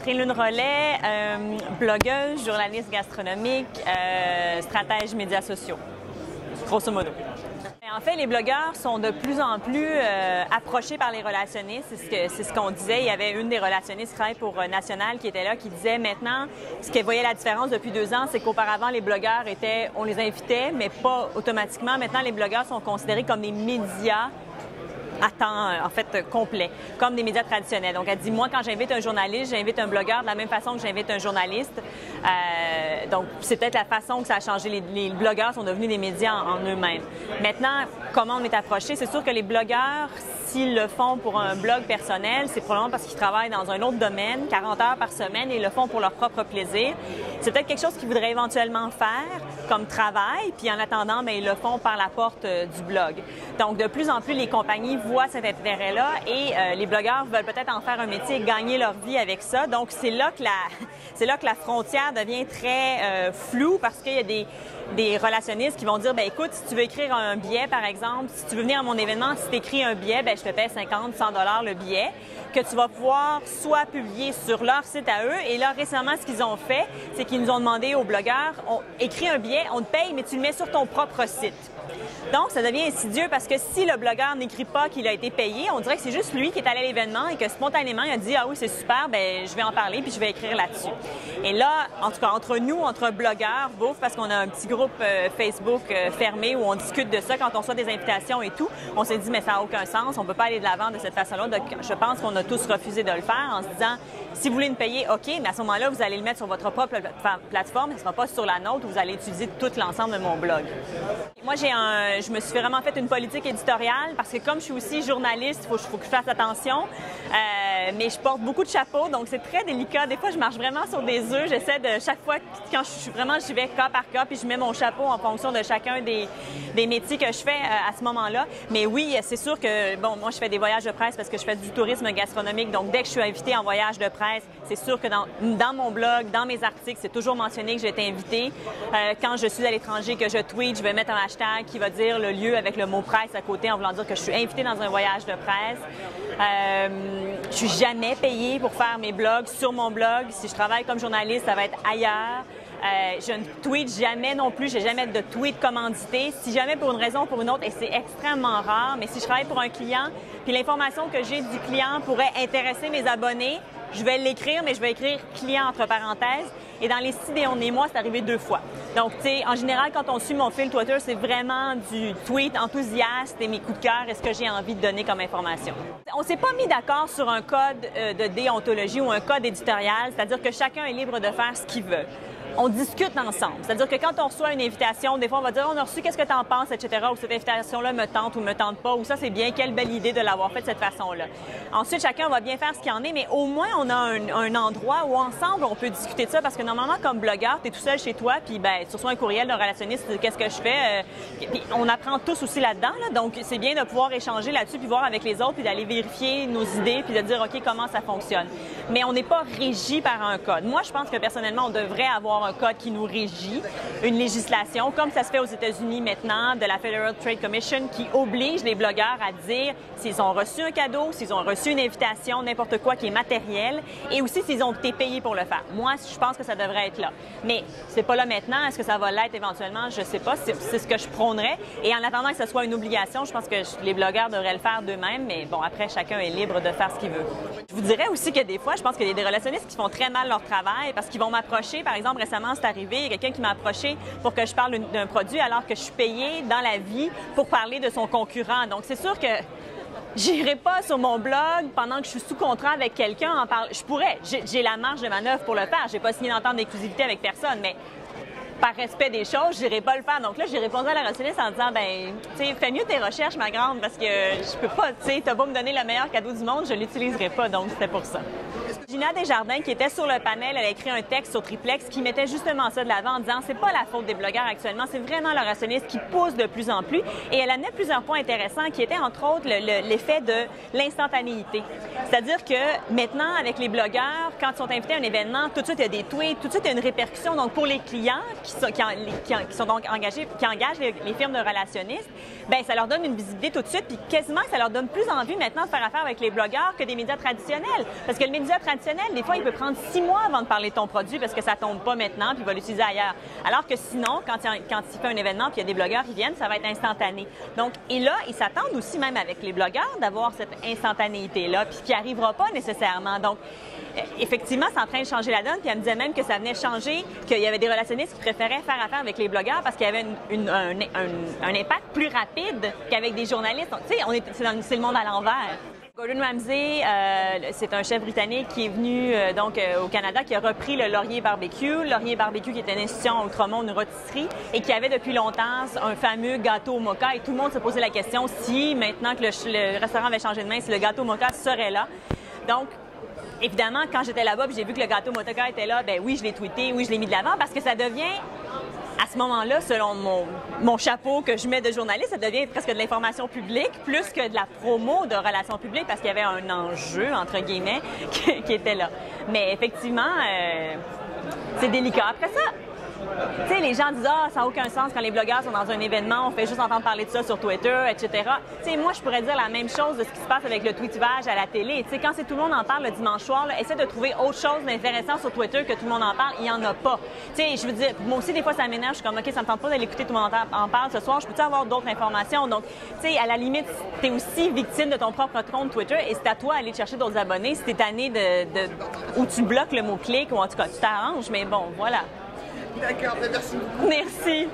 Catherine Lune-Rollet, blogueuse, journaliste gastronomique, stratège médias sociaux, grosso modo. En fait, les blogueurs sont de plus en plus approchés par les relationnistes. C'est ce qu'on disait. Il y avait une des relationnistes qui travaille pour National qui était là, qui disait maintenant, ce qu'elle voyait la différence depuis 2 ans, c'est qu'auparavant, les blogueurs étaient, on les invitait, mais pas automatiquement. Maintenant, les blogueurs sont considérés comme des médias à temps, en fait, complet, comme des médias traditionnels. Donc, elle dit, moi, quand j'invite un journaliste, j'invite un blogueur de la même façon que j'invite un journaliste. Donc, c'est peut-être la façon que ça a changé. Les blogueurs sont devenus des médias en eux-mêmes. Maintenant, comment on est approché? C'est sûr que les blogueurs, s'ils le font pour un blog personnel, c'est probablement parce qu'ils travaillent dans un autre domaine, 40 heures par semaine, et ils le font pour leur propre plaisir. C'est peut-être quelque chose qu'ils voudraient éventuellement faire comme travail, puis en attendant, bien, ils le font par la porte du blog. Donc, de plus en plus, les compagnies voient cet intérêt-là et les blogueurs veulent peut-être en faire un métier et gagner leur vie avec ça. Donc, c'est là que la frontière devient très floue parce qu'il y a des relationnistes qui vont dire, bien, écoute, si tu veux écrire un billet, par exemple, si tu veux venir à mon événement, si tu écris un billet, bien, je te paie 50, 100 $ le billet, que tu vas pouvoir soit publier sur leur site à eux. Et là, récemment, ce qu'ils ont fait, c'est qu'ils nous ont demandé aux blogueurs, écris un billet, on te paye, mais tu le mets sur ton propre site. Donc, ça devient insidieux parce que si le blogueur n'écrit pas qu'il a été payé, on dirait que c'est juste lui qui est allé à l'événement et que spontanément, il a dit « Ah oui, c'est super, bien, je vais en parler puis je vais écrire là-dessus. » Et là, en tout cas, entre nous, entre blogueurs, bouf, parce qu'on a un petit groupe Facebook fermé où on discute de ça quand on reçoit des invitations et tout, on s'est dit « Mais ça n'a aucun sens, on ne peut pas aller de l'avant de cette façon-là. » Donc, je pense qu'on a tous refusé de le faire en se disant « Si vous voulez me payer, OK, mais à ce moment-là, vous allez le mettre sur votre propre plateforme, ce ne sera pas sur la nôtre où vous allez utiliser tout l'ensemble de mon blog. » Moi, je me suis vraiment fait une politique éditoriale parce que comme je suis aussi journaliste, il faut que je fasse attention, mais je porte beaucoup de chapeaux, donc c'est très délicat. Des fois, je marche vraiment sur des œufs. J'essaie de chaque fois, quand je vais cas par cas, puis je mets mon chapeau en fonction de chacun des métiers que je fais à ce moment-là. Mais oui, c'est sûr que, bon, moi, je fais des voyages de presse parce que je fais du tourisme gastronomique, donc dès que je suis invitée en voyage de presse, c'est sûr que dans mon blog, dans mes articles, c'est toujours mentionné que j'ai été invitée. Quand je suis à l'étranger, que je tweet, je vais mettre un hashtag qui va dire le lieu avec le mot presse à côté en voulant dire que je suis invitée dans un voyage de presse. Je suis jamais payée pour faire mes blogs sur mon blog. Si je travaille comme journaliste, ça va être ailleurs. Je ne tweete jamais non plus, j'ai jamais de tweet commandité. Si jamais pour une raison ou pour une autre, et c'est extrêmement rare, mais si je travaille pour un client, puis l'information que j'ai du client pourrait intéresser mes abonnés, je vais l'écrire, mais je vais écrire « client » entre parenthèses. Et dans les 6 derniers mois, c'est arrivé 2 fois. Donc, tu sais, en général, quand on suit mon fil Twitter, c'est vraiment du tweet enthousiaste et mes coups de cœur et ce que j'ai envie de donner comme information. On s'est pas mis d'accord sur un code de déontologie ou un code éditorial, c'est-à-dire que chacun est libre de faire ce qu'il veut. On discute ensemble. C'est-à-dire que quand on reçoit une invitation, des fois, on va dire « On a reçu, qu'est-ce que tu en penses, etc. » ou « Cette invitation-là me tente ou me tente pas. » ou « Ça, c'est bien, quelle belle idée de l'avoir fait de cette façon-là. » Ensuite, chacun va bien faire ce qu'il en est, mais au moins, on a un endroit où ensemble, on peut discuter de ça parce que normalement, comme blogueur, tu es tout seul chez toi, puis ben, tu reçois un courriel d'un relationniste, qu'est-ce que je fais? Puis on apprend tous aussi là-dedans, là, donc c'est bien de pouvoir échanger là-dessus, puis voir avec les autres, puis d'aller vérifier nos idées, puis de dire, OK, comment ça fonctionne. Mais on n'est pas régi par un code. Moi, je pense que personnellement, on devrait avoir un code qui nous régit, une législation, comme ça se fait aux États-Unis maintenant, de la Federal Trade Commission, qui oblige les blogueurs à dire s'ils ont reçu un cadeau, s'ils ont reçu une invitation, n'importe quoi qui est matériel, et aussi s'ils ont été payés pour le faire. Moi, je pense que ça devrait être là. Mais c'est pas là maintenant. Est-ce que ça va l'être éventuellement? Je sais pas. C'est ce que je prônerais. Et en attendant que ce soit une obligation, je pense que les blogueurs devraient le faire d'eux-mêmes. Mais bon, après, chacun est libre de faire ce qu'il veut. Je vous dirais aussi que des fois, je pense qu'il y a des relationnistes qui font très mal leur travail parce qu'ils vont m'approcher. Par exemple, récemment, c'est arrivé, il y a quelqu'un qui m'a approché pour que je parle d'un produit alors que je suis payée dans la vie pour parler de son concurrent. Donc, c'est sûr que j'irai pas sur mon blog pendant que je suis sous contrat avec quelqu'un en parler. Je pourrais. J'ai la marge de manœuvre pour le faire. J'ai pas signé d'entente d'exclusivité avec personne, mais par respect des choses, j'irai pas le faire. Donc là, j'ai répondu à la relationniste en disant, ben, tu sais, fais mieux tes recherches, ma grande, parce que je peux pas, tu sais, t'as beau me donner le meilleur cadeau du monde, je l'utiliserai pas. Donc, c'était pour ça. Gina Desjardins, qui était sur le panel, elle a écrit un texte sur Triplex qui mettait justement ça de l'avant en disant c'est pas la faute des blogueurs actuellement, c'est vraiment le relationniste qui pousse de plus en plus. Et elle amenait plusieurs points intéressants qui étaient entre autres l'effet de l'instantanéité. C'est-à-dire que maintenant, avec les blogueurs, quand ils sont invités à un événement, tout de suite il y a des tweets, tout de suite il y a une répercussion. Donc pour les clients qui sont donc engagés, qui engagent les firmes de relationnistes, ben ça leur donne une visibilité tout de suite, puis quasiment ça leur donne plus envie maintenant de faire affaire avec les blogueurs que des médias traditionnels. Parce que le média traditionnel, traditionnel, des fois, il peut prendre 6 mois avant de parler de ton produit parce que ça tombe pas maintenant puis il va l'utiliser ailleurs. Alors que sinon, quand il fait un événement puis il y a des blogueurs qui viennent, ça va être instantané. Donc, et là, ils s'attendent aussi même avec les blogueurs d'avoir cette instantanéité-là puis qui arrivera pas nécessairement. Donc, effectivement, c'est en train de changer la donne. Puis elle me disait même que ça venait changer, qu'il y avait des relationnistes qui préféraient faire affaire avec les blogueurs parce qu'il y avait un impact plus rapide qu'avec des journalistes. Tu sais, c'est le monde à l'envers. Gordon Ramsay, c'est un chef britannique qui est venu au Canada, qui a repris le Laurier Barbecue. Laurier Barbecue, qui est une institution à Outremont, une rôtisserie, et qui avait depuis longtemps un fameux gâteau au moka. Et tout le monde se posait la question si, maintenant que le restaurant avait changé de main, si le gâteau au moka serait là. Donc, évidemment, quand j'étais là-bas, j'ai vu que le gâteau moka était là, ben oui, je l'ai tweeté, oui, je l'ai mis de l'avant, parce que ça devient, à ce moment-là, selon mon chapeau que je mets de journaliste, ça devient presque de l'information publique, plus que de la promo de relations publiques, parce qu'il y avait un enjeu, entre guillemets, qui était là. Mais effectivement, c'est délicat. Après ça, tu sais, les gens disent « Ah, ça n'a aucun sens quand les blogueurs sont dans un événement, on fait juste entendre parler de ça sur Twitter, etc. » Tu sais, moi, je pourrais dire la même chose de ce qui se passe avec le tweetage à la télé. Tu sais, quand tout le monde en parle le dimanche soir, là, essaie de trouver autre chose d'intéressant sur Twitter que tout le monde en parle. Il n'y en a pas. Tu sais, je veux dire, moi aussi, des fois, ça m'énerve. Je suis comme « OK, ça me tente pas d'aller écouter tout le monde en parle ce soir. Je peux-tu avoir d'autres informations? » Donc, tu sais, à la limite, tu es aussi victime de ton propre compte Twitter et c'est à toi d'aller chercher d'autres abonnés si tu es tanné où tu bloques le mot-clic ou en tout cas, tu t'arranges. Mais bon, voilà. D'accord, merci beaucoup. Merci.